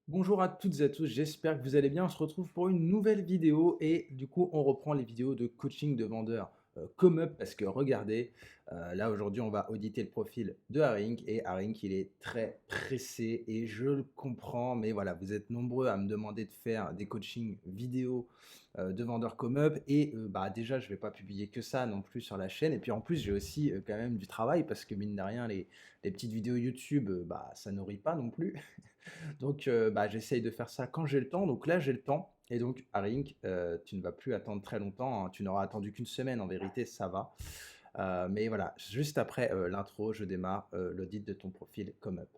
Bonjour à toutes et à tous, j'espère que vous allez bien. On se retrouve pour une nouvelle vidéo et du coup, on reprend les vidéos de coaching de vendeurs comme up parce que regardez, là aujourd'hui, on va auditer le profil de Haring et Haring, il est très pressé et je le comprends, mais voilà, vous êtes nombreux à me demander de faire des coachings vidéo de vendeurs comme up et bah déjà, je vais pas publier que ça non plus sur la chaîne et puis en plus, j'ai aussi quand même du travail parce que mine de rien, les petites vidéos YouTube, bah ça nourrit pas non plus. Donc, bah, j'essaye de faire ça quand j'ai le temps. Donc là, j'ai le temps et donc Harink, tu ne vas plus attendre très longtemps, hein. Tu n'auras attendu qu'une semaine en vérité, ça va. Mais voilà, juste après, l'intro, je démarre, l'audit de ton profil Come Up.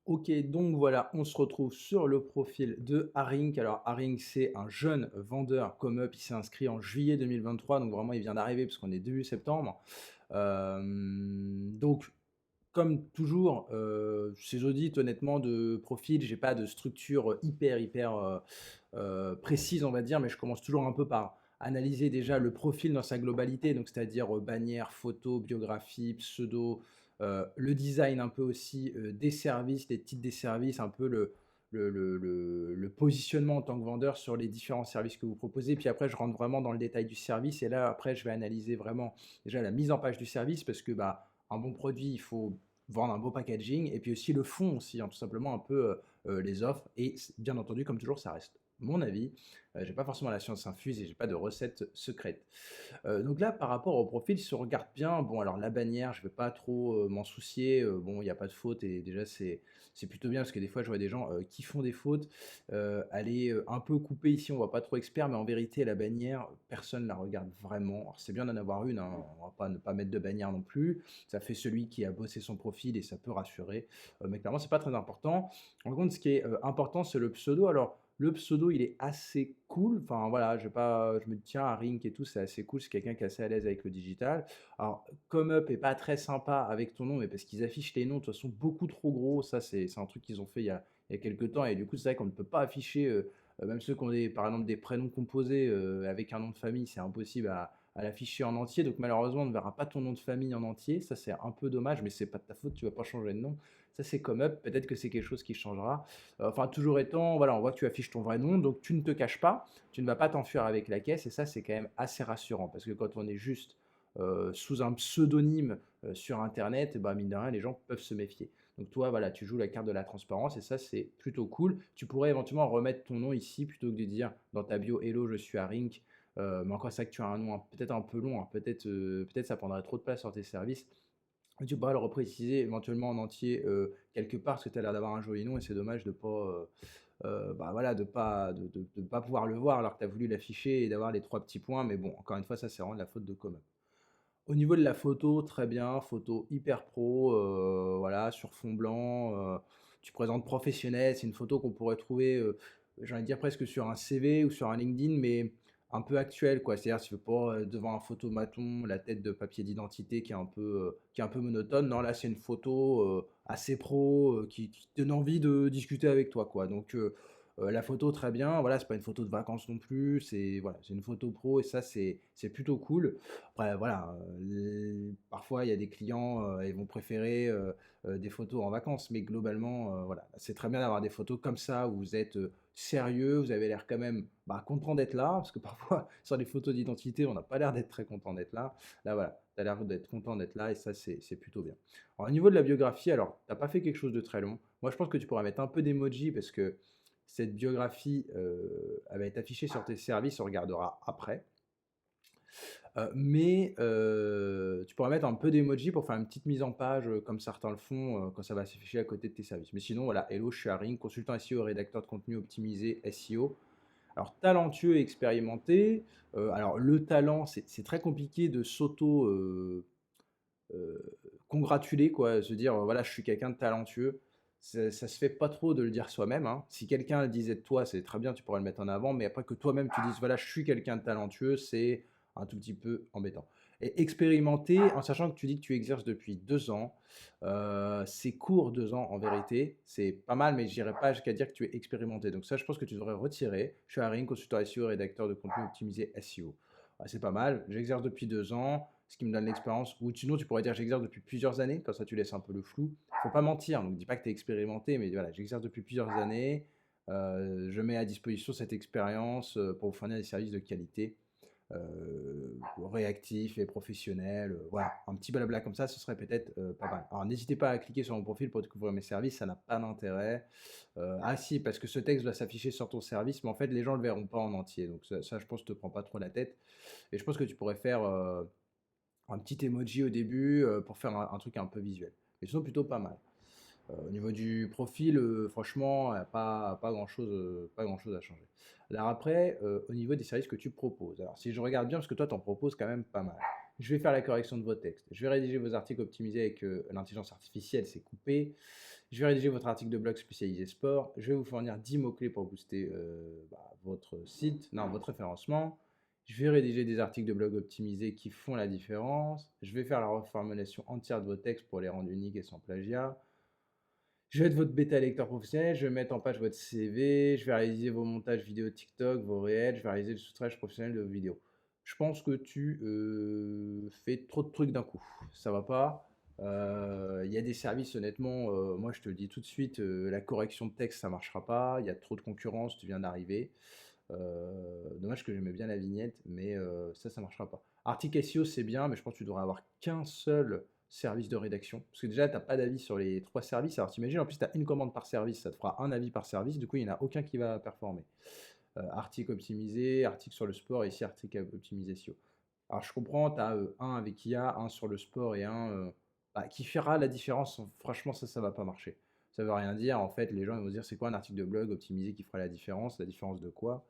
OK, donc voilà, on se retrouve sur le profil de Haring. Alors Haring, c'est un jeune vendeur Come Up, il s'est inscrit en juillet 2023, donc vraiment il vient d'arriver parce qu'on est début septembre. Donc comme toujours, ces audits honnêtement de profil, j'ai pas de structure hyper précise on va dire, mais je commence toujours un peu par analyser déjà le profil dans sa globalité, donc c'est-à-dire, bannière, photo, biographie, pseudo, le design un peu aussi, des services, les titres des services, un peu le positionnement en tant que vendeur sur les différents services que vous proposez. Puis après je rentre vraiment dans le détail du service et là après je vais analyser vraiment déjà la mise en page du service parce que, bah, un bon produit, il faut vendre un beau packaging et puis aussi le fond aussi, hein, tout simplement un peu, les offres et bien entendu, comme toujours, ça reste mon avis. J'ai pas forcément la science infuse et j'ai pas de recette secrète. Donc là, par rapport au profil, si on regarde bien, bon alors la bannière, je vais pas trop, m'en soucier, bon il y a pas de faute et déjà c'est plutôt bien parce que des fois je vois des gens, qui font des fautes. Elle est, un peu coupée ici, on voit pas trop expert, mais en vérité la bannière, personne la regarde vraiment. Alors c'est bien d'en avoir une, hein, on va pas ne pas mettre de bannière non plus. Ça fait celui qui a bossé son profil et ça peut rassurer, mais clairement c'est pas très important. En contre, ce qui est, important, c'est le pseudo. Alors le pseudo, il est assez cool. Enfin voilà, je vais pas je me dis: «Tiens, Rink et tout, c'est assez cool». C'est quelqu'un qui est assez à l'aise avec le digital. Alors, Come Up est pas très sympa avec ton nom, mais parce qu'ils affichent les noms de toute façon beaucoup trop gros. Ça, c'est un truc qu'ils ont fait il y a quelque temps et du coup, c'est vrai qu'on ne peut pas afficher, même ceux qui ont des par exemple des prénoms composés, avec un nom de famille, c'est impossible à l'afficher en entier. Donc malheureusement, on ne verra pas ton nom de famille en entier. Ça, c'est un peu dommage, mais c'est pas de ta faute, tu vas pas changer de nom. Ça, c'est Come Up. Peut-être que c'est quelque chose qui changera. Enfin, toujours étant, voilà, on voit que tu affiches ton vrai nom, donc tu ne te caches pas, tu ne vas pas t'enfuir avec la caisse, et ça, c'est quand même assez rassurant, parce que quand on est juste sous un pseudonyme sur Internet, eh ben, mine de rien, les gens peuvent se méfier. Donc toi, voilà, tu joues la carte de la transparence, et ça, c'est plutôt cool. Tu pourrais éventuellement remettre ton nom ici, plutôt que de dire dans ta bio «Hello, je suis Harink», mais encore c'est vrai que tu as un nom peut-être un peu long, hein, peut-être ça prendrait trop de place sur tes services. Tu pourras le repréciser éventuellement en entier, quelque part, parce que tu as l'air d'avoir un joli nom et c'est dommage de pas, bah, voilà, de pas pouvoir le voir alors que tu as voulu l'afficher et d'avoir les 3 petits points. Mais bon, encore une fois, ça, c'est vraiment de la faute de com. Au niveau de la photo, très bien, photo hyper pro, voilà, sur fond blanc, tu présentes professionnel. C'est une photo qu'on pourrait trouver, j'ai envie de dire presque sur un CV ou sur un LinkedIn, mais un peu actuel, quoi. C'est-à-dire, tu veux pas, devant un photomaton, la tête de papier d'identité qui est un peu monotone. Non, là, c'est une photo, assez pro, qui te donne envie de discuter avec toi, quoi. Donc, la photo très bien, voilà, c'est pas une photo de vacances non plus, c'est voilà, c'est une photo pro et ça, c'est plutôt cool. Après voilà, parfois il y a des clients, ils vont préférer, des photos en vacances, mais globalement, voilà, c'est très bien d'avoir des photos comme ça où vous êtes, sérieux, vous avez l'air quand même, bah, content d'être là, parce que parfois sur les photos d'identité, on n'a pas l'air d'être très content d'être là. Là voilà, tu as l'air d'être content d'être là et ça c'est plutôt bien. Alors au niveau de la biographie, alors tu as pas fait quelque chose de très long. Moi je pense que tu pourrais mettre un peu d'emoji parce que cette biographie, elle va être affichée sur tes services, on regardera après. Mais tu pourrais mettre un peu d'emoji pour faire une petite mise en page, comme certains le font, quand ça va s'afficher à côté de tes services. Mais sinon, voilà, hello, je suis Haring, consultant SEO, rédacteur de contenu optimisé SEO. Alors talentueux et expérimenté, alors le talent, c'est très compliqué de s'auto, congratuler quoi, se dire, voilà: «Je suis quelqu'un de talentueux». Ça se fait pas trop de le dire soi-même, hein. Si quelqu'un le disait de toi, c'est très bien, tu pourrais le mettre en avant, mais après que toi-même tu dises: «Voilà, je suis quelqu'un de talentueux», c'est un tout petit peu embêtant. Et expérimenter, en sachant que tu dis que tu exerces depuis 2 ans, c'est court 2 ans en vérité, c'est pas mal, mais j'irai pas jusqu'à dire que tu es expérimenté. Donc ça, je pense que tu devrais retirer. Je suis Haring, consultant SEO, rédacteur de contenu optimisé SEO. Ouais, c'est pas mal. J'exerce depuis 2 ans, ce qui me donne l'expérience. Ou sinon, tu pourrais dire j'exerce depuis plusieurs années, comme ça tu laisses un peu le flou. Faut pas mentir, donc dis pas que tu es expérimenté, mais voilà, j'exerce depuis plusieurs années. Je mets à disposition cette expérience pour vous fournir des services de qualité réactif et professionnel. Voilà, un petit blabla comme ça, ce serait peut-être pas mal. Alors n'hésitez pas à cliquer sur mon profil pour découvrir mes services, ça n'a pas d'intérêt. Ah si, parce que ce texte doit s'afficher sur ton service, mais en fait les gens ne le verront pas en entier. Donc ça, je pense, te prends pas trop la tête. Et je pense que tu pourrais faire un petit emoji au début pour faire un truc un peu visuel. Mais sinon, plutôt pas mal. Au niveau du profil, franchement, il y a pas grand-chose, pas grand-chose à changer. Alors après, au niveau des services que tu proposes, alors si je regarde bien, parce que toi, tu en proposes quand même pas mal. Je vais faire la correction de vos textes. Je vais rédiger vos articles optimisés avec l'intelligence artificielle, c'est coupé. Je vais rédiger votre article de blog spécialisé sport. Je vais vous fournir 10 mots-clés pour booster votre site, non, votre référencement. Je vais rédiger des articles de blog optimisés qui font la différence. Je vais faire la reformulation entière de vos textes pour les rendre uniques et sans plagiat. Je vais être votre bêta lecteur professionnel, je vais mettre en page votre CV, je vais réaliser vos montages vidéo TikTok, vos réels, je vais réaliser le sous-titrage professionnel de vos vidéos. Je pense que tu fais trop de trucs d'un coup. Ça va pas. Il y a des services, honnêtement, moi je te le dis tout de suite, la correction de texte ça marchera pas. Il y a trop de concurrence, tu viens d'arriver. Dommage que j'aimais bien la vignette, mais ça marchera pas. Article SEO, c'est bien, mais je pense que tu devrais avoir qu'un seul service de rédaction. Parce que déjà, tu n'as pas d'avis sur les 3 services. Alors t'imagines, en plus, tu as une commande par service, ça te fera un avis par service. Du coup, il n'y en a aucun qui va performer. Article optimisé, article sur le sport, et ici, article optimisé SEO. Alors je comprends, tu as un avec IA, un sur le sport et un qui fera la différence. Franchement, ça va pas marcher. Ça veut rien dire. En fait, les gens ils vont se dire c'est quoi un article de blog optimisé qui fera la différence? La différence de quoi?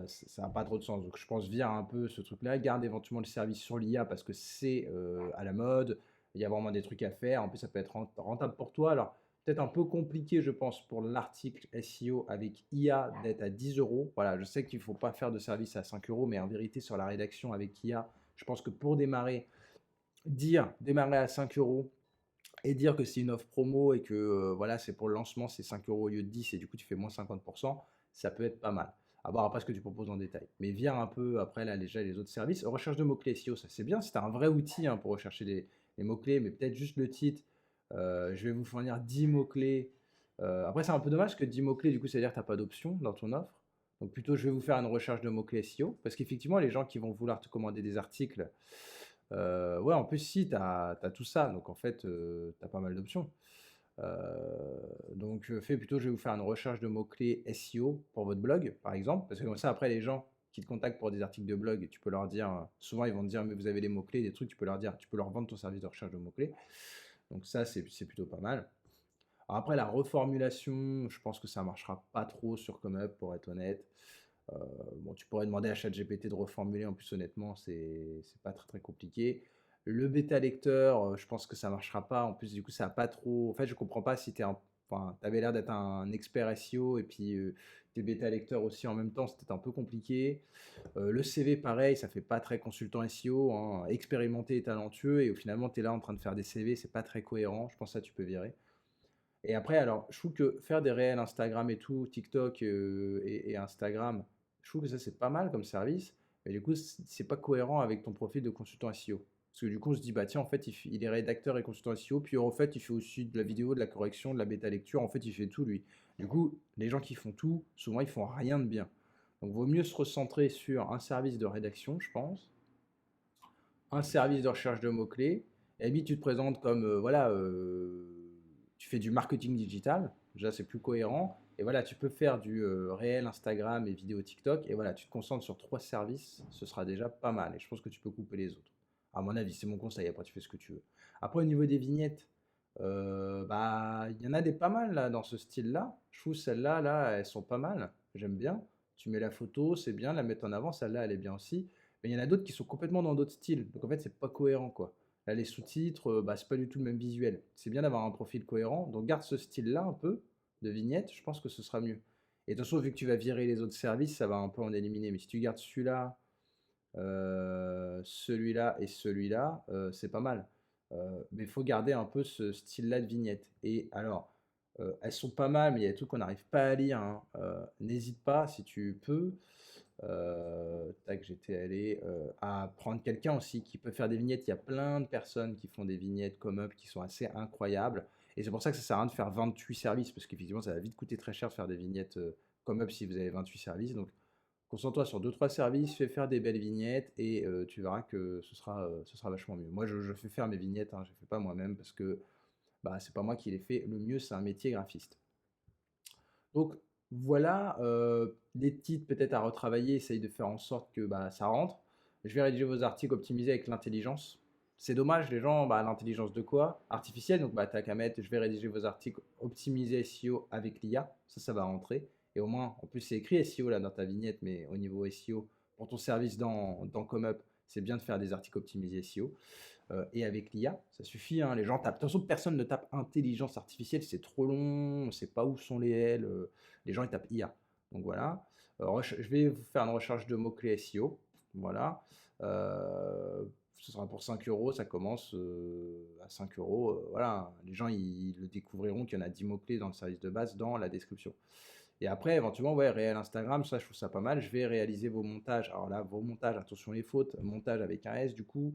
Ça n'a pas trop de sens. Donc je pense vire un peu ce truc-là. Garde éventuellement le service sur l'IA parce que c'est à la mode. Il y a vraiment des trucs à faire. En plus, ça peut être rentable pour toi. Alors, peut-être un peu compliqué, je pense, pour l'article SEO avec IA d'être à 10 euros. Voilà, je sais qu'il ne faut pas faire de service à 5 euros, mais en vérité, sur la rédaction avec IA, je pense que pour démarrer, démarrer à 5 euros et dire que c'est une offre promo et que voilà, c'est pour le lancement, c'est 5 euros au lieu de 10 et du coup, tu fais moins 50%, ça peut être pas mal. À voir après ce que tu proposes en détail. Mais viens un peu après là déjà les autres services. Recherche de mots-clés SEO, ça c'est bien. C'est un vrai outil pour rechercher les mots-clés, mais peut-être juste le titre. Je vais vous fournir 10 mots-clés. Après, c'est un peu dommage que 10 mots-clés, du coup, c'est-à-dire que tu n'as pas d'option dans ton offre. Donc plutôt, je vais vous faire une recherche de mots-clés SEO. Parce qu'effectivement, les gens qui vont vouloir te commander des articles, ouais, en plus, si, tu as tout ça. Donc en fait, tu as pas mal d'options. Donc, fais plutôt, je vais vous faire une recherche de mots-clés SEO pour votre blog, par exemple. Parce que comme ça, après, les gens qui te contactent pour des articles de blog, tu peux leur dire, souvent ils vont te dire, mais vous avez des mots-clés, des trucs, tu peux leur dire, tu peux leur vendre ton service de recherche de mots-clés. Donc ça, c'est plutôt pas mal. Alors après, la reformulation, je pense que ça marchera pas trop sur ComeUp, pour être honnête. Bon, tu pourrais demander à ChatGPT de reformuler, en plus honnêtement, c'est pas très très compliqué. Le bêta lecteur, je pense que ça marchera pas. En plus, du coup, ça a pas trop. En fait, je comprends pas si enfin, tu avais l'air d'être un expert SEO et puis t'es bêta lecteur aussi en même temps, c'était un peu compliqué. Le CV, pareil, ça fait pas très consultant SEO, hein, expérimenté et talentueux, et au finalement, tu es là en train de faire des CV, c'est pas très cohérent. Je pense que ça, tu peux virer. Et après, alors, je trouve que faire des réels Instagram et tout, TikTok et Instagram, je trouve que ça, c'est pas mal comme service. Mais du coup, c'est pas cohérent avec ton profil de consultant SEO. Parce que du coup, on se dit, bah tiens, en fait, il est rédacteur et consultant SEO, puis en fait, il fait aussi de la vidéo, de la correction, de la bêta lecture. En fait, il fait tout, lui. Du coup, les gens qui font tout, souvent, ils font rien de bien. Donc, vaut mieux se recentrer sur un service de rédaction, je pense, un service de recherche de mots-clés. Et puis, tu te présentes comme, voilà, tu fais du marketing digital. Déjà, c'est plus cohérent. Et voilà, tu peux faire du réel Instagram et vidéo TikTok. Et voilà, tu te concentres sur 3 services. Ce sera déjà pas mal. Et je pense que tu peux couper les autres. À mon avis, c'est mon conseil. Après, tu fais ce que tu veux. Après, au niveau des vignettes, bah, il y en a des pas mal là, dans ce style-là. Je trouve celles-là, là, elles sont pas mal. J'aime bien. Tu mets la photo, c'est bien. La mettre en avant, celle-là, elle est bien aussi. Mais il y en a d'autres qui sont complètement dans d'autres styles. Donc en fait, c'est pas cohérent, quoi. Là, les sous-titres, bah, c'est pas du tout le même visuel. C'est bien d'avoir un profil cohérent. Donc garde ce style-là un peu de vignette, je pense que ce sera mieux. Et de toute façon, vu que tu vas virer les autres services, ça va un peu en éliminer. Mais si tu gardes celui-là, celui-là et celui-là, c'est pas mal. Mais il faut garder un peu ce style-là de vignette. Et alors, elles sont pas mal, mais il y a des trucs qu'on n'arrive pas à lire, hein. N'hésite pas, si tu peux, tac, j'étais allé, à prendre quelqu'un aussi qui peut faire des vignettes. Il y a plein de personnes qui font des vignettes comme up qui sont assez incroyables. Et c'est pour ça que ça sert à rien de faire 28 services, parce qu'effectivement, ça va vite coûter très cher de faire des vignettes comme up si vous avez 28 services. Donc, concentre-toi sur deux trois services, fais faire des belles vignettes et tu verras que ce sera vachement mieux. Moi, je fais faire mes vignettes, hein, je ne fais pas moi-même parce que bah, c'est pas moi qui les fais. Le mieux, c'est un métier graphiste. Donc voilà, des titres peut-être à retravailler, essaye de faire en sorte que bah, ça rentre. Je vais rédiger vos articles optimisés avec l'intelligence. C'est dommage, les gens, bah, l'intelligence de quoi? Artificielle, donc bah, t'as qu'à mettre, je vais rédiger vos articles optimisés SEO avec l'IA, ça va rentrer. Et au moins, en plus c'est écrit SEO là dans ta vignette, mais au niveau SEO, pour ton service dans ComeUp, c'est bien de faire des articles optimisés SEO et avec l'IA, ça suffit, hein, les gens tapent. De toute façon, personne ne tape intelligence artificielle, c'est trop long, on ne sait pas où sont les L. Les gens ils tapent IA. Donc voilà. Je vais vous faire une recherche de mots-clés SEO. Voilà. Ce sera pour 5 euros, ça commence à 5 euros. Voilà. Les gens ils le découvriront qu'il y en a 10 mots-clés dans le service de base dans la description. Et après, éventuellement, ouais, réel Instagram, ça je trouve ça pas mal. Je vais réaliser vos montages. Alors là, vos montages, attention les fautes, montage avec un S du coup.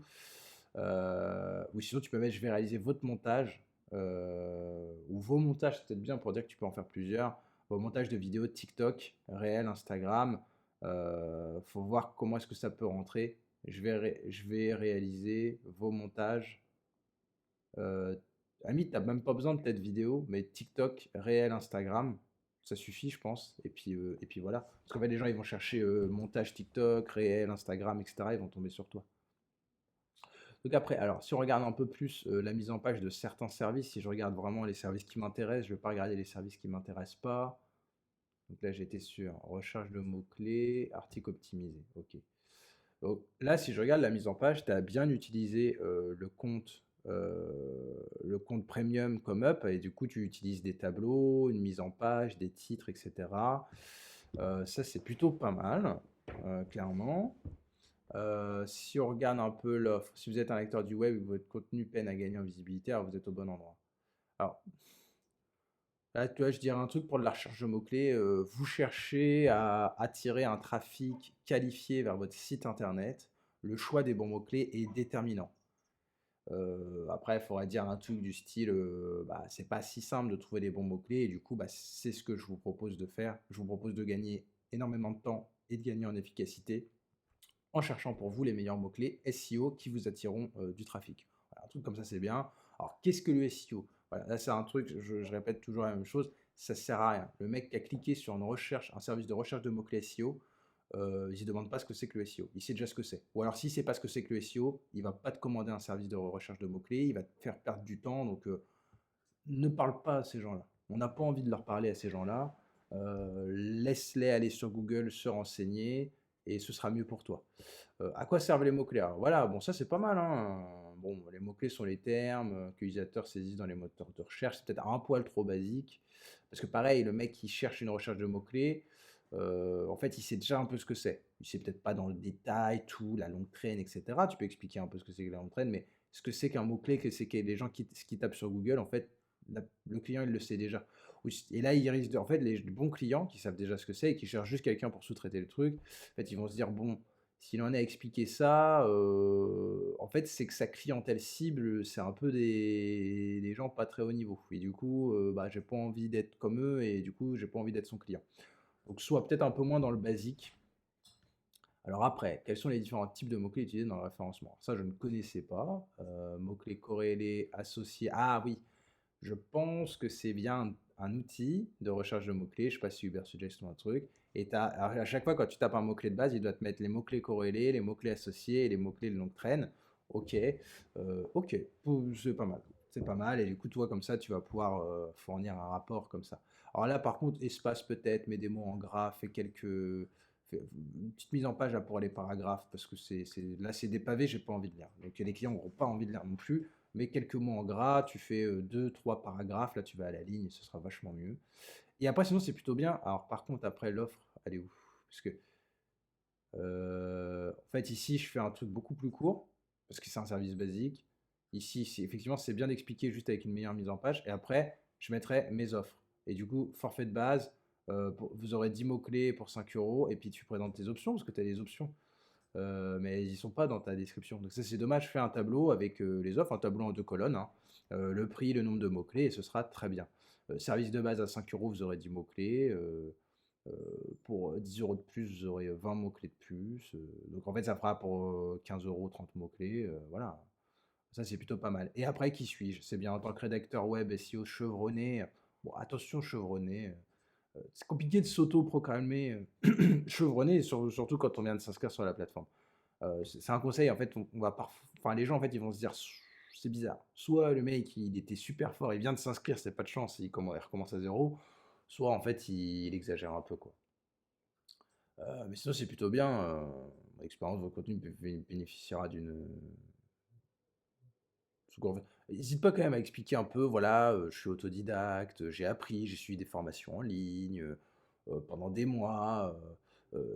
Ou sinon, tu peux mettre je vais réaliser votre montage ou vos montages, c'est peut-être bien pour dire que tu peux en faire plusieurs. Vos montages de vidéos TikTok, réel, Instagram. Faut voir comment est-ce que ça peut rentrer. Je vais réaliser vos montages. Ami, tu n'as même pas besoin de peut-être vidéo, mais TikTok, réel, Instagram, ça suffit, je pense. Et puis voilà. Parce qu'en fait, les gens, ils vont chercher montage TikTok, réel, Instagram, etc. Ils vont tomber sur toi. Donc après, alors si on regarde un peu plus la mise en page de certains services, si je regarde vraiment les services qui m'intéressent, je ne vais pas regarder les services qui ne m'intéressent pas. Donc là, j'étais sur recherche de mots-clés, article optimisé. Ok. Donc là, si je regarde la mise en page, tu as bien utilisé le compte premium comme up, et du coup, tu utilises des tableaux, une mise en page, des titres, etc. Ça, c'est plutôt pas mal, clairement. Si on regarde un peu l'offre, si vous êtes un lecteur du web et que votre contenu peine à gagner en visibilité, alors vous êtes au bon endroit. Alors là, tu vois, je dirais un truc pour de la recherche de mots-clés. Vous cherchez à attirer un trafic qualifié vers votre site internet. Le choix des bons mots-clés est déterminant. Après, il faudrait dire un truc du style, bah, c'est pas si simple de trouver les bons mots-clés, et du coup, bah, c'est ce que je vous propose de faire. Je vous propose de gagner énormément de temps et de gagner en efficacité en cherchant pour vous les meilleurs mots-clés SEO qui vous attireront du trafic. Voilà, un truc comme ça, c'est bien. Alors, qu'est-ce que le SEO? Voilà, là, c'est un truc, je répète toujours la même chose, ça sert à rien. Le mec qui a cliqué sur une recherche, un service de recherche de mots-clés SEO, il ne se demande pas ce que c'est que le SEO. Il sait déjà ce que c'est. Ou alors, s'il ne sait pas ce que c'est que le SEO, il ne va pas te commander un service de recherche de mots-clés, il va te faire perdre du temps. Donc, ne parle pas à ces gens-là. On n'a pas envie de leur parler à ces gens-là. Laisse-les aller sur Google, se renseigner, et ce sera mieux pour toi. À quoi servent les mots-clés? Alors voilà, bon, ça c'est pas mal, hein. Bon, les mots-clés sont les termes que les utilisateurs saisissent dans les moteurs de recherche. C'est peut-être un poil trop basique. Parce que pareil, le mec qui cherche une recherche de mots-clés, en fait, il sait déjà un peu ce que c'est. Il sait peut-être pas dans le détail tout, la longue traîne, etc. Tu peux expliquer un peu ce que c'est que la longue traîne, mais ce que c'est qu'un mot-clé, que c'est que les gens qui tapent sur Google, en fait, le client, il le sait déjà. Et là, il risque de, en fait, les bons clients qui savent déjà ce que c'est et qui cherchent juste quelqu'un pour sous-traiter le truc, en fait, ils vont se dire, bon, s'il en a expliqué ça, en fait, c'est que sa clientèle cible, c'est un peu des gens pas très haut niveau. Et du coup, bah, j'ai pas envie d'être comme eux et du coup, j'ai pas envie d'être son client. Donc, soit peut-être un peu moins dans le basique. Alors après, quels sont les différents types de mots-clés utilisés dans le référencement? Ça, je ne connaissais pas. Mots-clés corrélés, associés. Ah oui, je pense que c'est bien un outil de recherche de mots-clés. Je ne sais pas si Ubersuggest ou un truc. Et alors, à chaque fois, quand tu tapes un mot-clé de base, il doit te mettre les mots-clés corrélés, les mots-clés associés et les mots-clés de longue traîne. Ok, ok, c'est pas mal. C'est pas mal. Et du coup, toi, comme ça, tu vas pouvoir fournir un rapport comme ça. Alors là, par contre, espace peut-être, mets des mots en gras, une petite mise en page là, pour les paragraphes, parce que là, c'est des pavés, j'ai pas envie de lire. Donc les clients n'auront pas envie de lire non plus. Mais quelques mots en gras, tu fais 2, 3 paragraphes, là tu vas à la ligne, ce sera vachement mieux. Et après, sinon, c'est plutôt bien. Alors, par contre, après, l'offre, elle est où? Parce que En fait, ici, je fais un truc beaucoup plus court, parce que c'est un service basique. Ici, effectivement, c'est bien d'expliquer juste avec une meilleure mise en page. Et après, je mettrai mes offres. Et du coup, forfait de base, vous aurez 10 mots-clés pour 5 euros. Et puis, tu présentes tes options, parce que tu as des options. Mais ils ne sont pas dans ta description. Donc ça, c'est dommage. Fais un tableau avec les offres, un tableau en deux colonnes, hein. Le prix, le nombre de mots-clés, et ce sera très bien. Service de base à 5 euros, vous aurez 10 mots-clés. Pour 10 euros de plus, vous aurez 20 mots-clés de plus. Donc en fait, ça fera pour 15 euros 30 mots-clés. Voilà. Ça, c'est plutôt pas mal. Et après, qui suis-je? C'est bien en tant que rédacteur web, SEO chevronné. Bon, attention, chevronné. C'est compliqué de s'auto-proclamer chevronné, surtout quand on vient de s'inscrire sur la plateforme. C'est un conseil, en fait, on va enfin, les gens, en fait, ils vont se dire, c'est bizarre. Soit le mec, il était super fort, il vient de s'inscrire, c'est pas de chance, il recommence à zéro. Soit, en fait, il exagère un peu, quoi. Mais sinon, c'est plutôt bien. L'expérience de votre contenu bénéficiera d'une. N'hésite pas quand même à expliquer un peu, voilà, je suis autodidacte, j'ai appris, j'ai suivi des formations en ligne pendant des mois,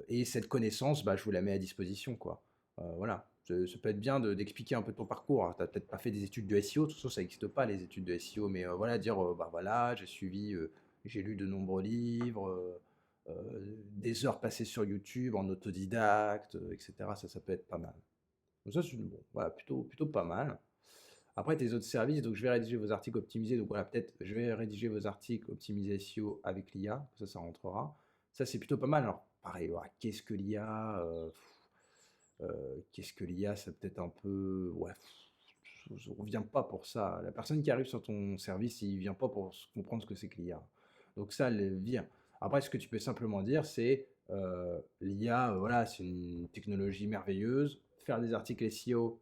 et cette connaissance, bah, je vous la mets à disposition, quoi. Voilà, ça peut être bien d'expliquer un peu ton parcours. Tu n'as peut-être pas fait des études de SEO, de toute façon, ça n'existe pas les études de SEO, mais voilà, dire, bah voilà, j'ai lu de nombreux livres, des heures passées sur YouTube en autodidacte, etc. Ça peut être pas mal. Donc ça, c'est bon, voilà, plutôt pas mal. Après, tes autres services, donc je vais rédiger vos articles optimisés. Donc voilà, peut-être je vais rédiger vos articles optimisés SEO avec l'IA, ça rentrera. Ça, c'est plutôt pas mal. Alors, pareil, voilà, qu'est-ce que l'IA Qu'est-ce que l'IA? Ça peut-être un peu. Ouais, on ne vient pas pour ça. La personne qui arrive sur ton service, il ne vient pas pour comprendre ce que c'est que l'IA. Donc ça, elle vient. Après, ce que tu peux simplement dire, c'est l'IA, voilà, c'est une technologie merveilleuse. Faire des articles SEO,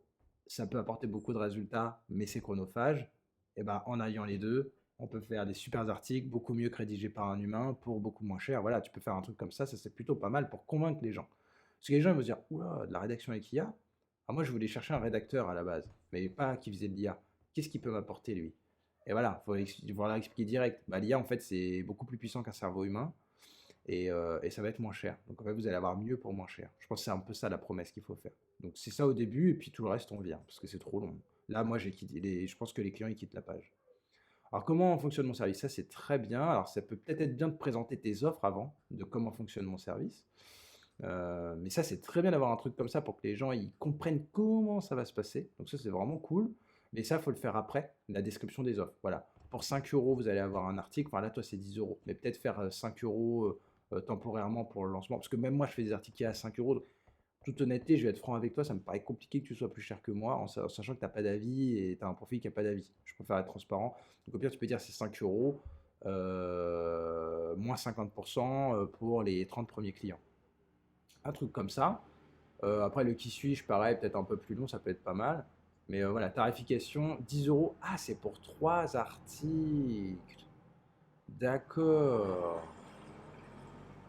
ça peut apporter beaucoup de résultats, mais c'est chronophage. Et ben, en alliant les deux, on peut faire des super articles, beaucoup mieux que rédigés par un humain, pour beaucoup moins cher. Voilà, tu peux faire un truc comme ça c'est plutôt pas mal pour convaincre les gens. Parce que les gens ils vont se dire, oula, de la rédaction avec IA. Ah, moi, je voulais chercher un rédacteur à la base, mais pas qui faisait de l'IA. Qu'est-ce qu'il peut m'apporter, lui? Et voilà, il faut leur expliquer direct. Bah, l'IA, en fait, c'est beaucoup plus puissant qu'un cerveau humain et ça va être moins cher. Donc, en fait, vous allez avoir mieux pour moins cher. Je pense que c'est un peu ça la promesse qu'il faut faire. Donc, c'est ça au début, et puis tout le reste, on vient, parce que c'est trop long. Là, moi, j'ai quitté je pense que les clients, ils quittent la page. Alors, comment fonctionne mon service? Ça, c'est très bien. Alors, ça peut peut-être être bien de présenter tes offres avant, de comment fonctionne mon service. Mais ça, c'est très bien d'avoir un truc comme ça pour que les gens ils comprennent comment ça va se passer. Donc ça, c'est vraiment cool. Mais ça, il faut le faire après, la description des offres. Voilà. Pour 5 euros, vous allez avoir un article. Enfin là, toi, c'est 10 euros. Mais peut-être faire 5 euros temporairement pour le lancement. Parce que même moi, je fais des articles qui à 5 euros. Toute honnêteté, je vais être franc avec toi, ça me paraît compliqué que tu sois plus cher que moi, en sachant que tu n'as pas d'avis et tu as un profil qui n'a pas d'avis. Je préfère être transparent. Donc au pire, tu peux dire c'est 5 euros, moins 50% pour les 30 premiers clients. Un truc comme ça. Après, le qui suis-je, pareil, peut-être un peu plus long, ça peut être pas mal. Mais voilà, tarification, 10 euros. Ah, c'est pour 3 articles. D'accord.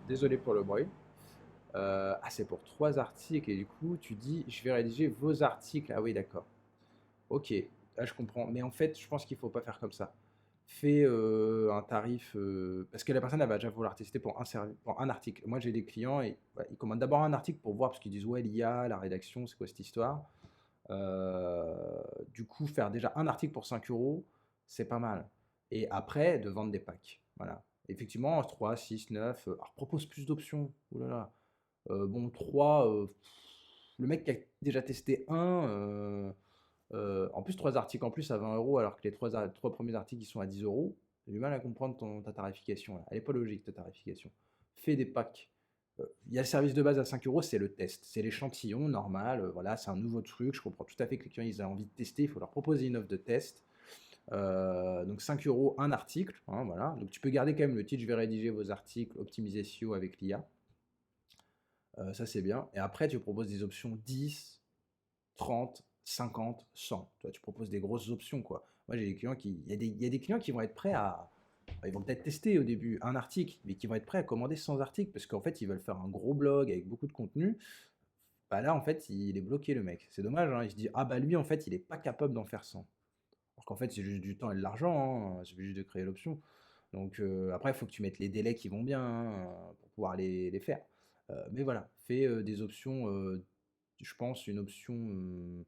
Désolé pour le bruit. Ah, c'est pour 3 articles. Et du coup, tu dis, je vais rédiger vos articles. Ah oui, d'accord. Ok, là, je comprends. Mais en fait, je pense qu'il faut pas faire comme ça. Fais un tarif. Parce que la personne, elle va déjà vouloir tester pour un article. Moi, j'ai des clients et voilà, ils commandent d'abord un article pour voir, parce qu'ils disent, ouais, l'IA, la rédaction, c'est quoi cette histoire? Du coup, faire déjà un article pour 5 euros, c'est pas mal. Et après, de vendre des packs. Voilà. Effectivement, 3, 6, 9. Alors, propose plus d'options. Ouh là là. Bon, 3, le mec qui a déjà testé un, en plus, 3 articles en plus à 20 euros, alors que les 3 premiers articles ils sont à 10 euros. J'ai du mal à comprendre ta tarification là. Elle n'est pas logique ta tarification. Fais des packs. Il y a le service de base à 5 euros, c'est le test. C'est l'échantillon normal. Voilà, c'est un nouveau truc. Je comprends tout à fait que les clients ils aient envie de tester. Il faut leur proposer une offre de test. Donc 5 euros, un article. Hein, voilà. Donc tu peux garder quand même le titre. Je vais rédiger vos articles, optimiser SEO avec l'IA. Ça c'est bien. Et après, tu proposes des options 10, 30, 50, 100. Toi, tu proposes des grosses options, quoi. Moi, j'ai des clients qui. Il y a des clients qui vont être prêts à. Ils vont peut-être tester au début un article, mais qui vont être prêts à commander 100 articles parce qu'en fait, ils veulent faire un gros blog avec beaucoup de contenu. Bah là, en fait, il est bloqué, le mec. C'est dommage, hein. Il se dit, ah bah lui, en fait, il est pas capable d'en faire 100. Alors qu'en fait, c'est juste du temps et de l'argent, hein. C'est juste de créer l'option. Donc après, il faut que tu mettes les délais qui vont bien hein, pour pouvoir les faire. Mais voilà, fais, des options, je pense une option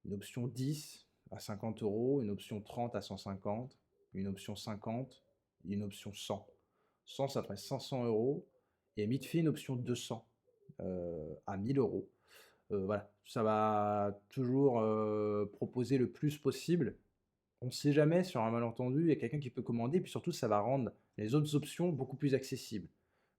10 à 50 euros, une option 30 à 150, une option 50 et une option 100. 100, ça ferait 500 euros. Et vite fait une option 200 à 1000 euros. Voilà, ça va toujours proposer le plus possible. On ne sait jamais sur un malentendu, il y a quelqu'un qui peut commander, et puis surtout, ça va rendre les autres options beaucoup plus accessibles.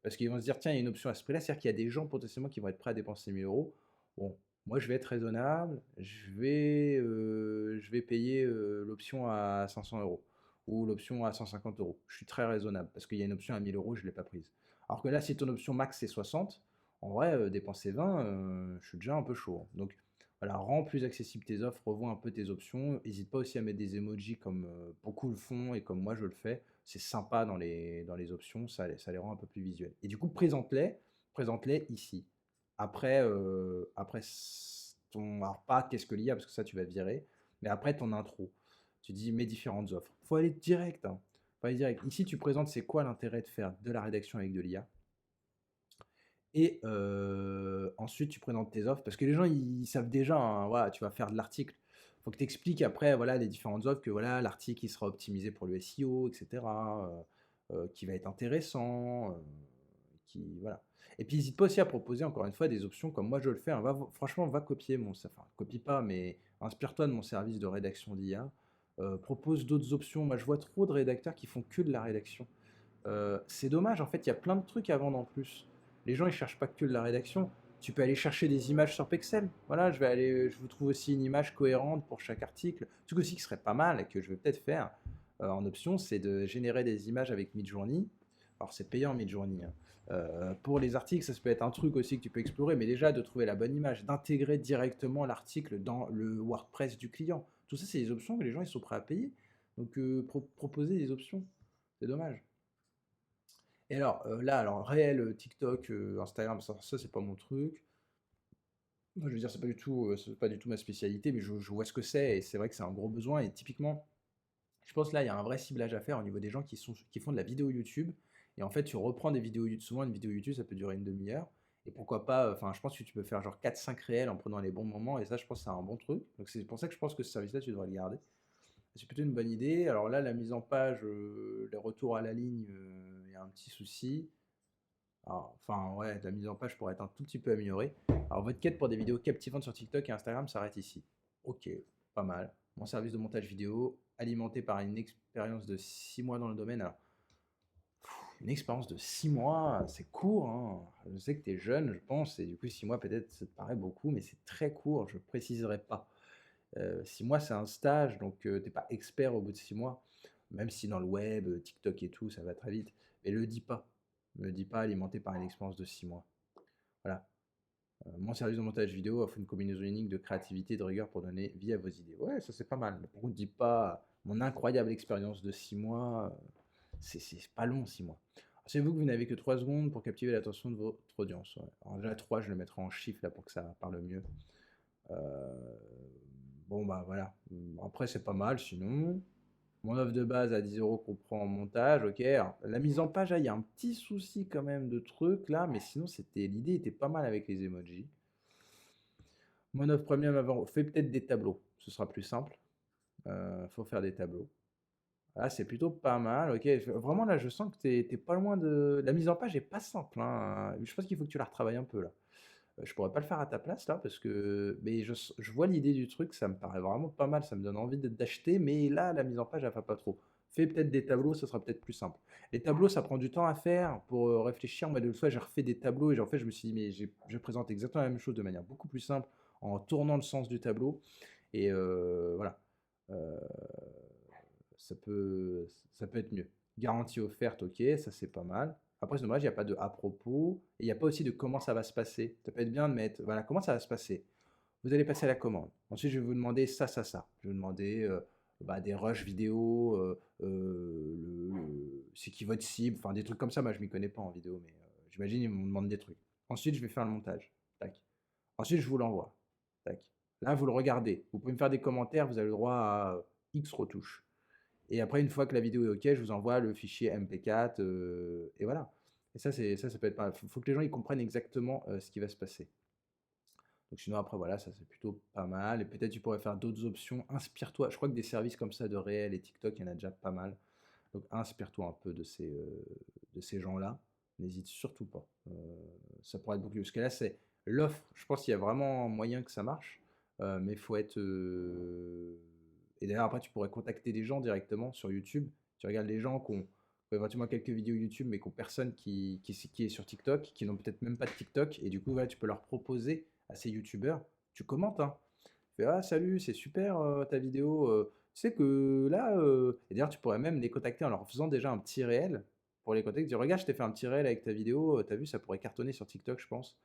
Parce qu'ils vont se dire, tiens, il y a une option à ce prix-là, c'est-à-dire qu'il y a des gens potentiellement qui vont être prêts à dépenser 1000 euros. Bon, moi, je vais être raisonnable, je vais payer l'option à 500 euros ou l'option à 150 euros. Je suis très raisonnable parce qu'il y a une option à 1000 euros, je ne l'ai pas prise. Alors que là, si ton option max c'est 60, en vrai, dépenser 20, je suis déjà un peu chaud, hein. Donc, voilà, rends plus accessible tes offres, revois un peu tes options. N'hésite pas aussi à mettre des emojis comme beaucoup le font et comme moi je le fais. C'est sympa dans les options, ça les rend un peu plus visuels. Et du coup, présente-les ici. Après ton. Alors, pas qu'est-ce que l'IA, parce que ça tu vas virer, mais après ton intro. Tu dis mes différentes offres. Faut aller direct, hein. Faut aller direct. Ici, tu présentes c'est quoi l'intérêt de faire de la rédaction avec de l'IA. Et ensuite, tu présentes tes offres parce que les gens, ils savent déjà, hein, voilà, tu vas faire de l'article. Il faut que tu expliques après, voilà, les différentes offres, que voilà, l'article, il sera optimisé pour le SEO, et cetera, qui va être intéressant, voilà. Et puis, n'hésite pas aussi à proposer, encore une fois, des options comme moi je le fais, hein. Franchement, va copier enfin, copie pas, mais inspire-toi de mon service de rédaction d'IA. Propose d'autres options. Moi, je vois trop de rédacteurs qui font que de la rédaction. C'est dommage, en fait, il y a plein de trucs à vendre en plus. Les gens, ils cherchent pas que de la rédaction. Tu peux aller chercher des images sur Pexel. Voilà, je vous trouve aussi une image cohérente pour chaque article. Un truc aussi qui serait pas mal et que je vais peut-être faire en option, c'est de générer des images avec Midjourney. Alors, c'est payant Midjourney, hein. Pour les articles, ça peut être un truc aussi que tu peux explorer, mais déjà de trouver la bonne image, d'intégrer directement l'article dans le WordPress du client. Tout ça, c'est des options que les gens ils sont prêts à payer. Donc, proposer des options, c'est dommage. Et alors, là, alors réel, TikTok, Instagram, ça c'est pas mon truc. Moi, je veux dire, c'est pas du tout ma spécialité, mais je vois ce que c'est et c'est vrai que c'est un gros besoin et typiquement, je pense là, il y a un vrai ciblage à faire au niveau des gens qui font de la vidéo YouTube et en fait, tu reprends des vidéos YouTube souvent une vidéo YouTube, ça peut durer une demi heure et pourquoi pas, enfin, je pense que tu peux faire genre 4 5 réels en prenant les bons moments et ça, je pense que c'est un bon truc. Donc c'est pour ça que je pense que ce service-là, tu devrais le garder. C'est plutôt une bonne idée. Alors là, la mise en page, les retours à la ligne, il y a un petit souci. Enfin, ouais, la mise en page pourrait être un tout petit peu améliorée. Alors, votre quête pour des vidéos captivantes sur TikTok et Instagram s'arrête ici. Ok, pas mal. Mon service de montage vidéo, alimenté par une expérience de 6 mois dans le domaine. Alors, une expérience de 6 mois, c'est court, hein. Je sais que tu es jeune, je pense, et du coup, 6 mois, peut-être, ça te paraît beaucoup, mais c'est très court, je ne préciserai pas. 6 mois, c'est un stage, donc tu n'es pas expert au bout de 6 mois. Même si dans le web, TikTok et tout, ça va très vite. Mais le dis pas. Ne le dis pas alimenté par une expérience de 6 mois. Voilà. Mon service de montage vidéo offre une combinaison unique de créativité et de rigueur pour donner vie à vos idées. Ouais, ça c'est pas mal. Par contre, dis pas mon incroyable expérience de 6 mois. C'est pas long 6 mois. Savez-vous que vous n'avez que 3 secondes pour captiver l'attention de votre audience? Ouais. Alors déjà 3, je le mettrai en chiffre là pour que ça parle mieux. Euh, Bon bah voilà. Après c'est pas mal sinon. Mon offre de base à 10 euros comprend en montage, ok. Alors, la mise en page, là, il y a un petit souci quand même de truc là, mais sinon l'idée était pas mal avec les emojis. Mon offre premium avant, fais peut-être des tableaux, ce sera plus simple. Faut faire des tableaux. Ah, c'est plutôt pas mal, ok. Vraiment là, je sens que t'es pas loin de. La mise en page est pas simple, hein. Je pense qu'il faut que tu la retravailles un peu là. Je pourrais pas le faire à ta place là parce que. Mais je vois l'idée du truc, ça me paraît vraiment pas mal, ça me donne envie d'acheter, mais là, la mise en page, elle va pas trop. Fais peut-être des tableaux, ça sera peut-être plus simple. Les tableaux, ça prend du temps à faire pour réfléchir. Moi, de fois, j'ai refait des tableaux et en fait, je me suis dit, mais je présente exactement la même chose de manière beaucoup plus simple en tournant le sens du tableau. Et voilà. Euh, ça peut être mieux. Garantie offerte, ok, ça c'est pas mal. Après, c'est dommage, il n'y a pas de à propos, et il n'y a pas aussi de comment ça va se passer. Ça peut être bien de mettre, voilà, comment ça va se passer. Vous allez passer à la commande. Ensuite, je vais vous demander ça, ça, ça. Je vais vous demander des rushs vidéo, c'est qui votre cible, enfin des trucs comme ça. Moi, je m'y connais pas en vidéo, mais j'imagine ils me demandent des trucs. Ensuite, je vais faire le montage. Tac. Ensuite, je vous l'envoie. Tac. Là, vous le regardez. Vous pouvez me faire des commentaires, vous avez le droit à X retouches. Et après, une fois que la vidéo est OK, je vous envoie le fichier MP4 et voilà. Et ça peut être pas mal. Faut que les gens ils comprennent exactement, ce qui va se passer. Donc sinon après voilà, ça c'est plutôt pas mal et peut-être tu pourrais faire d'autres options. Inspire-toi, je crois que des services comme ça de réel et TikTok, il y en a déjà pas mal. Donc inspire-toi un peu de ces gens-là. N'hésite surtout pas. Ça pourrait être beaucoup mieux. Parce que là, c'est l'offre. Je pense qu'il y a vraiment moyen que ça marche. Mais il faut être. Et d'ailleurs, après, tu pourrais contacter des gens directement sur YouTube. Tu regardes les gens qui ont éventuellement quelques vidéos YouTube, mais qui n'ont personne qui est sur TikTok, qui n'ont peut-être même pas de TikTok. Et du coup, voilà, tu peux leur proposer à ces YouTubeurs. Tu commentes, hein. Tu fais, ah, salut, c'est super ta vidéo. Tu sais que là, et d'ailleurs, tu pourrais même les contacter en leur faisant déjà un petit réel pour les contacter. Dire, regarde, je t'ai fait un petit réel avec ta vidéo. T'as vu, ça pourrait cartonner sur TikTok, je pense.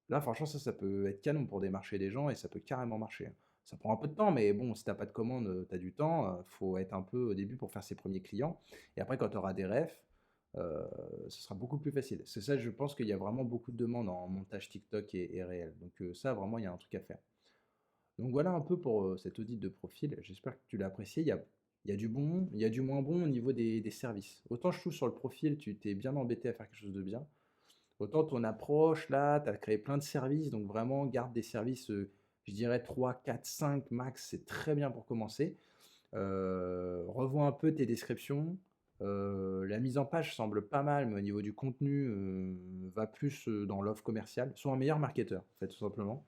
Là, franchement, ça peut être canon pour démarcher des gens et ça peut carrément marcher, hein. Ça prend un peu de temps, mais bon, si t'as pas de commande, tu as du temps. Faut être un peu au début pour faire ses premiers clients. Et après, quand tu auras des refs, euh, ce sera beaucoup plus facile. C'est ça, je pense qu'il y a vraiment beaucoup de demandes en montage TikTok et réel. Donc ça, vraiment, il y a un truc à faire. Donc voilà un peu pour cet audit de profil. J'espère que tu l'as apprécié. Il y a du bon, il y a du moins bon au niveau des services. Autant je trouve sur le profil, tu t'es bien embêté à faire quelque chose de bien. Autant ton approche, là, tu as créé plein de services. Donc vraiment, garde des services, je dirais 3, 4, 5 max. C'est très bien pour commencer. Revois un peu tes descriptions. La mise en page semble pas mal, mais au niveau du contenu, va plus dans l'offre commerciale. Sois un meilleur marketeur, en fait, tout simplement.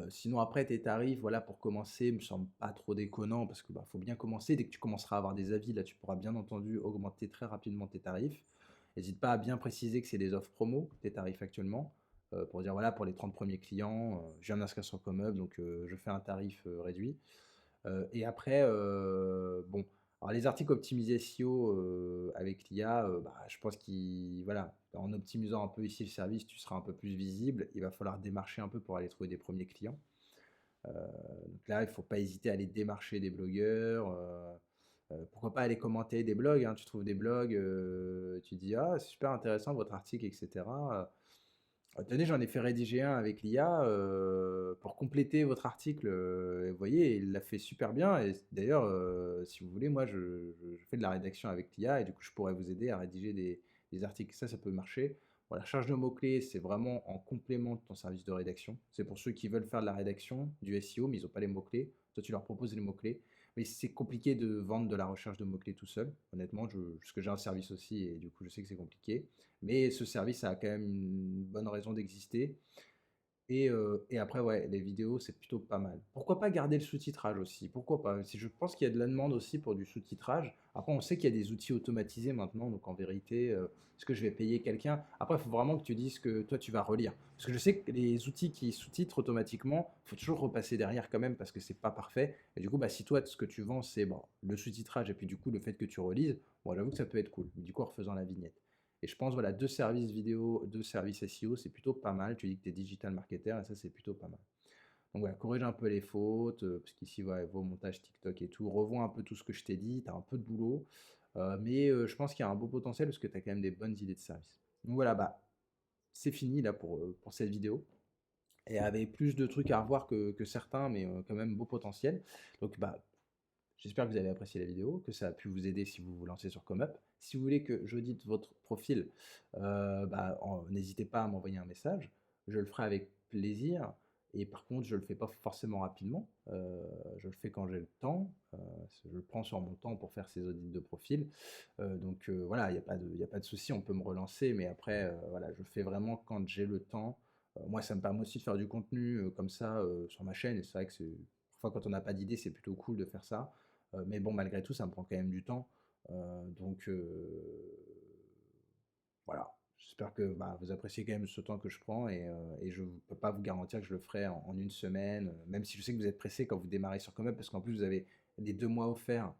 Sinon après tes tarifs, voilà, pour commencer, me semblent pas trop déconnants parce que, bah, faut bien commencer. Dès que tu commenceras à avoir des avis, là, tu pourras bien entendu augmenter très rapidement tes tarifs. N'hésite pas à bien préciser que c'est des offres promo, tes tarifs actuellement, pour dire voilà, pour les 30 premiers clients, je viens de m'inscrire sur Comhub, donc je fais un tarif réduit. Et après, bon, alors les articles optimisés SEO avec l'IA, bah, je pense qu'il, voilà, en optimisant un peu ici le service, tu seras un peu plus visible. Il va falloir démarcher un peu pour aller trouver des premiers clients. Euh, donc là, il ne faut pas hésiter à aller démarcher des blogueurs. Pourquoi pas aller commenter des blogs, hein. Tu trouves des blogs, tu dis ah c'est super intéressant votre article, etc. Tenez, j'en ai fait rédiger un avec l'IA pour compléter votre article. Et vous voyez, il l'a fait super bien. Et d'ailleurs, si vous voulez, moi, je fais de la rédaction avec l'IA et du coup, je pourrais vous aider à rédiger des articles. Ça peut marcher. Bon, la recherche de mots-clés, c'est vraiment en complément de ton service de rédaction. C'est pour ceux qui veulent faire de la rédaction, du SEO, mais ils n'ont pas les mots-clés. Toi, tu leur proposes les mots-clés. Mais c'est compliqué de vendre de la recherche de mots-clés tout seul. Honnêtement, parce que j'ai un service aussi et du coup, je sais que c'est compliqué. Mais ce service a quand même une bonne raison d'exister. Et après, ouais, les vidéos, c'est plutôt pas mal. Pourquoi pas garder le sous-titrage aussi? Pourquoi pas? Si je pense qu'il y a de la demande aussi pour du sous-titrage. Après, on sait qu'il y a des outils automatisés maintenant, donc en vérité, est-ce que je vais payer quelqu'un? Après, il faut vraiment que tu dises que toi, tu vas relire. Parce que je sais que les outils qui sous-titrent automatiquement, il faut toujours repasser derrière quand même parce que c'est pas parfait. Et du coup, bah, si toi, ce que tu vends, c'est bon, le sous-titrage et puis du coup, le fait que tu relises, bon, j'avoue que ça peut être cool. Du coup, en refaisant la vignette. Et je pense, voilà, deux services vidéo, deux services SEO, c'est plutôt pas mal. Tu dis que tu es digital marketer et ça, c'est plutôt pas mal. Donc voilà, corrige un peu les fautes, parce qu'ici, ouais, vos montages TikTok et tout, revois un peu tout ce que je t'ai dit, tu as un peu de boulot, mais je pense qu'il y a un beau potentiel parce que tu as quand même des bonnes idées de service. Donc voilà, bah, c'est fini là pour cette vidéo. Et avec plus de trucs à revoir que certains, mais quand même beau potentiel. Donc bah, j'espère que vous avez apprécié la vidéo, que ça a pu vous aider si vous vous lancez sur ComeUp. Si vous voulez que j'audite votre profil, bah, n'hésitez pas à m'envoyer un message. Je le ferai avec plaisir. Et par contre, je ne le fais pas forcément rapidement. Je le fais quand j'ai le temps. Je le prends sur mon temps pour faire ces audits de profil. Donc voilà, il y a pas de souci, on peut me relancer. Mais après, voilà, je le fais vraiment quand j'ai le temps. Moi, ça me permet aussi de faire du contenu comme ça sur ma chaîne. Et c'est vrai que parfois, quand on n'a pas d'idée, c'est plutôt cool de faire ça. Mais bon, malgré tout, ça me prend quand même du temps. Donc voilà, j'espère que bah, vous appréciez quand même ce temps que je prends et je ne peux pas vous garantir que je le ferai en une semaine, même si je sais que vous êtes pressé quand vous démarrez sur Comeup, parce qu'en plus vous avez les 2 mois offerts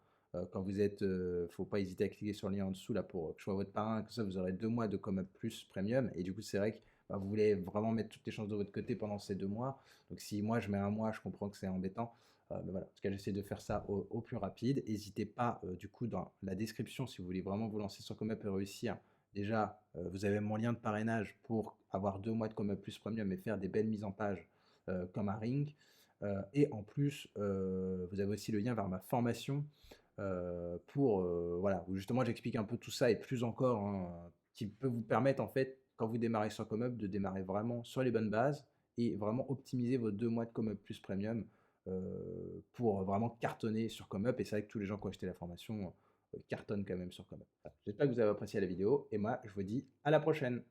quand vous êtes, faut pas hésiter à cliquer sur le lien en dessous là pour que je sois votre parrain, comme ça vous aurez 2 mois de Comeup Plus Premium, et du coup c'est vrai que bah, vous voulez vraiment mettre toutes les chances de votre côté pendant ces 2 mois, donc si moi je mets un mois, je comprends que c'est embêtant, mais voilà, en tout cas j'essaie de faire ça au plus rapide. N'hésitez pas du coup dans la description si vous voulez vraiment vous lancer sur Comeup et réussir. Déjà, vous avez mon lien de parrainage pour avoir 2 mois de Coma Plus Premium et faire des belles mises en page comme un ring. Et en plus, vous avez aussi le lien vers ma formation pour, voilà, où justement j'explique un peu tout ça et plus encore, hein, qui peut vous permettre, en fait, quand vous démarrez sur Comeup, de démarrer vraiment sur les bonnes bases et vraiment optimiser vos 2 mois de Comeup Plus Premium, pour vraiment cartonner sur Comeup et c'est vrai que tous les gens qui ont acheté la formation, cartonnent quand même sur Comeup. Voilà. J'espère que vous avez apprécié la vidéo et moi, je vous dis à la prochaine.